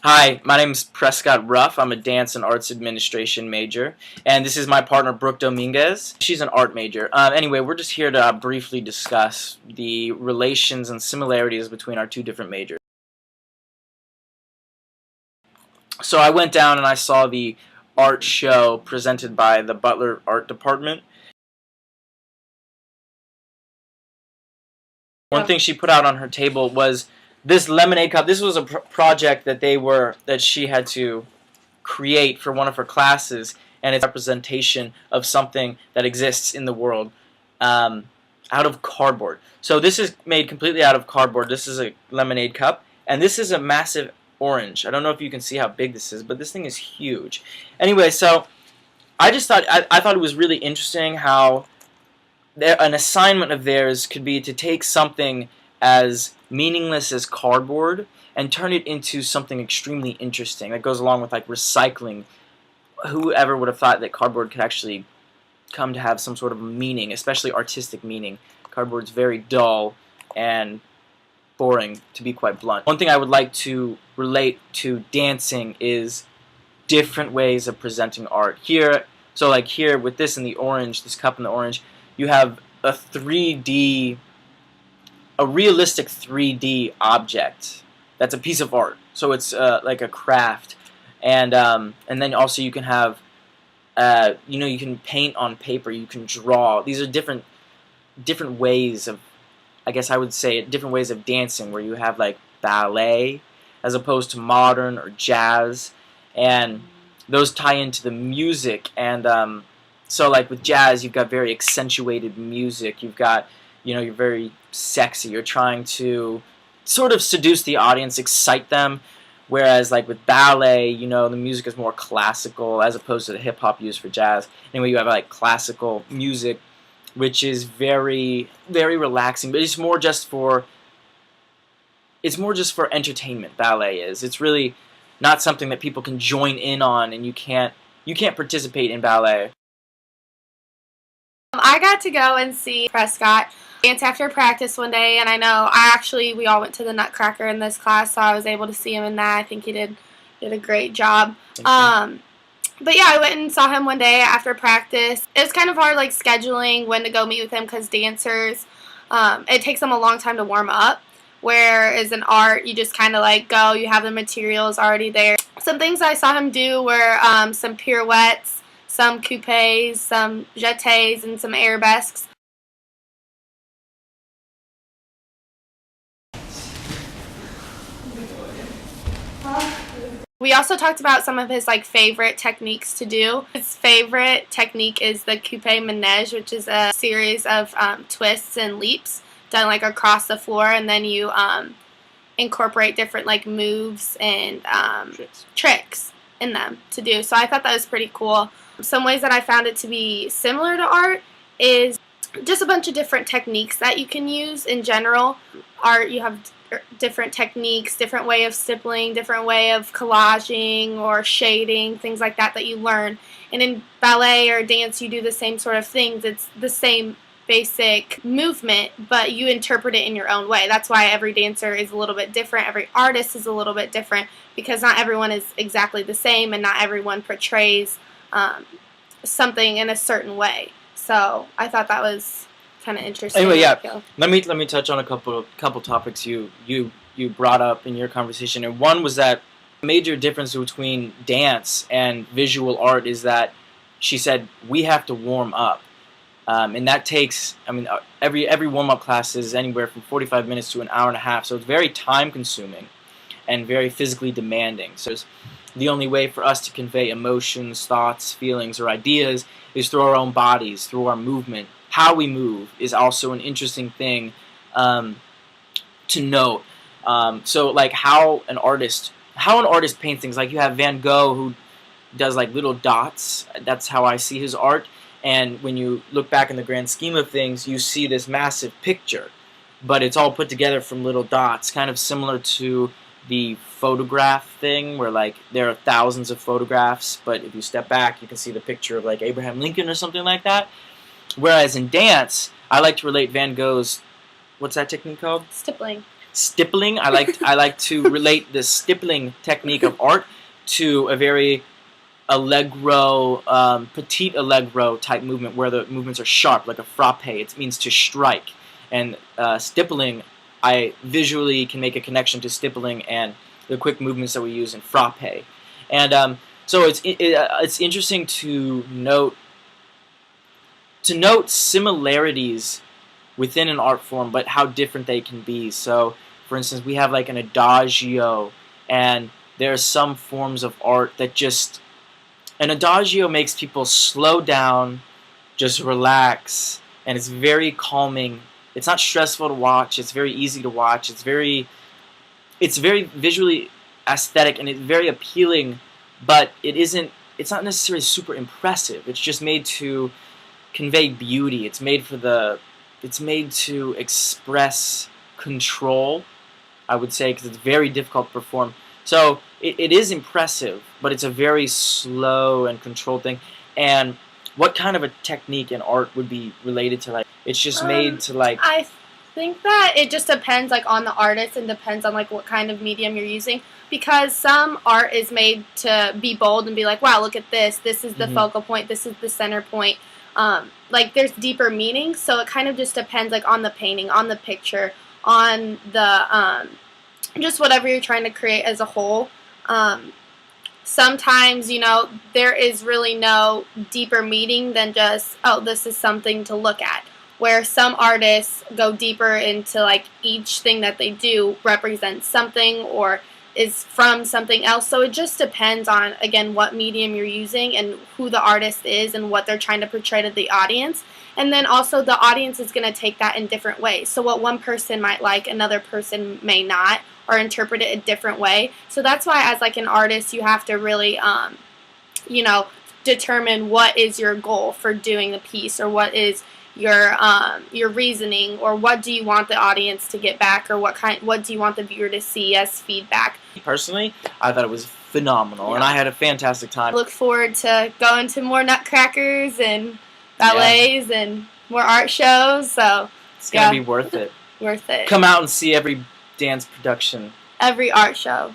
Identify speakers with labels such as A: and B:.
A: Hi, my name is Prescott Ruff. I'm a dance and arts administration major, and this is my partner Brooke Dominguez. She's an art major. Anyway, we're just here to briefly discuss the relations and similarities between our two different majors. So I went down and I saw the art show presented by the Butler Art Department. One thing she put out on her table was this lemonade cup. This was a project that she had to create for one of her classes, and it's a representation of something that exists in the world out of cardboard. So this is made completely out of cardboard. This is a lemonade cup, and this is a massive orange. I don't know if you can see how big this is, but this thing is huge. Anyway, so I just thought I thought it was really interesting how an assignment of theirs could be to take something as meaningless as cardboard and turn it into something extremely interesting that goes along with like recycling. Whoever would have thought that cardboard could actually come to have some sort of meaning, especially artistic meaning. Cardboard's very dull and boring, to be quite blunt. One thing I would like to relate to dancing is different ways of presenting art. Here, so like here with this in the orange, this cup in the orange, you have a realistic 3D object that's a piece of art. So it's like a craft, and then also you can have, you can paint on paper, you can draw. These are different ways of, I guess I would say, different ways of dancing, where you have like ballet as opposed to modern or jazz, and those tie into the music. And so like with jazz, you've got very accentuated music. You've got, you're very sexy. You're trying to sort of seduce the audience, excite them. Whereas like with ballet, the music is more classical as opposed to the hip hop used for jazz. Anyway, you have like classical music, which is very, very relaxing, but it's more just for entertainment. Ballet is. It's really not something that people can join in on, and you can't participate in ballet.
B: I got to go and see Prescott dance after practice one day, and I know we all went to the Nutcracker in this class, so I was able to see him in that. I think he did a great job. But yeah, I went and saw him one day after practice. It was kind of hard, like, scheduling when to go meet with him, because dancers, it takes them a long time to warm up, whereas in art, you just kind of like go, you have the materials already there. Some things I saw him do were some pirouettes, some coupes, some jetés, and some arabesques. We also talked about some of his favorite techniques to do. His favorite technique is the coupe manège, which is a series of twists and leaps done across the floor, and then you incorporate different moves and tricks in them to do. So I thought that was pretty cool. Some ways that I found it to be similar to art is just a bunch of different techniques that you can use in general. Art, you have different techniques, different way of stippling, different way of collaging or shading, things like that you learn. And in ballet or dance, you do the same sort of things. It's the same basic movement, but you interpret it in your own way. That's why every dancer is a little bit different. Every artist is a little bit different, because not everyone is exactly the same, and not everyone portrays something in a certain way. So I thought that was kind of interesting.
A: Anyway, yeah, let me touch on a couple topics you brought up in your conversation. And one was that the major difference between dance and visual art is that she said we have to warm up, and that takes, every warm-up class is anywhere from 45 minutes to an hour and a half, so it's very time-consuming and very physically demanding. So the only way for us to convey emotions, thoughts, feelings, or ideas is through our own bodies, through our movement. How we move is also an interesting thing to note. So like how an artist paints things. Like you have Van Gogh, who does little dots. That's how I see his art. And when you look back in the grand scheme of things, you see this massive picture, but it's all put together from little dots, kind of similar to the photograph thing, where there are thousands of photographs, but if you step back, you can see the picture of Abraham Lincoln or something like that. Whereas in dance, I like to relate Van Gogh's, what's that technique called?
B: Stippling.
A: stippling. I like to relate the stippling technique of art to a very allegro, petite allegro type movement where the movements are sharp, like a frappe. It means to strike. And stippling, I visually can make a connection to stippling and the quick movements that we use in frappe. And so it's interesting to note similarities within an art form, but how different they can be. So, for instance, we have like an adagio, and there are some forms of art that just an adagio makes people slow down, just relax, and it's very calming. It's not stressful to watch. It's very easy to watch. It's very visually aesthetic and it's very appealing, but it's not necessarily super impressive. It's just made to convey beauty. It's made to express control, I would say, because it's very difficult to perform. So it is impressive, but it's a very slow and controlled thing. And what kind of a technique in art would be related to, like, it's just made to, like...
B: I think that it just depends, like, on the artist and depends on, like, what kind of medium you're using. Because some art is made to be bold and be like, wow, look at this. This is the focal point. This is the center point. Like, there's deeper meaning. So it kind of just depends, like, on the painting, on the picture, on the... just whatever you're trying to create as a whole. Sometimes, you know, there is really no deeper meaning than just, oh, this is something to look at. Where some artists go deeper into, like, each thing that they do represents something or is from something else. So it just depends on, again, what medium you're using and who the artist is and what they're trying to portray to the audience. And then also the audience is going to take that in different ways. So what one person might like, another person may not, or interpret it a different way. So that's why as like an artist you have to really, you know, determine what is your goal for doing the piece, or what is your reasoning, or what do you want the audience to get back, or what do you want the viewer to see as feedback.
A: Personally, I thought it was phenomenal, and I had a fantastic time.
B: I look forward to going to more nutcrackers and ballets and more art shows, so
A: it's going to be worth it.
B: Worth it.
A: Come out and see every dance production.
B: Every art show.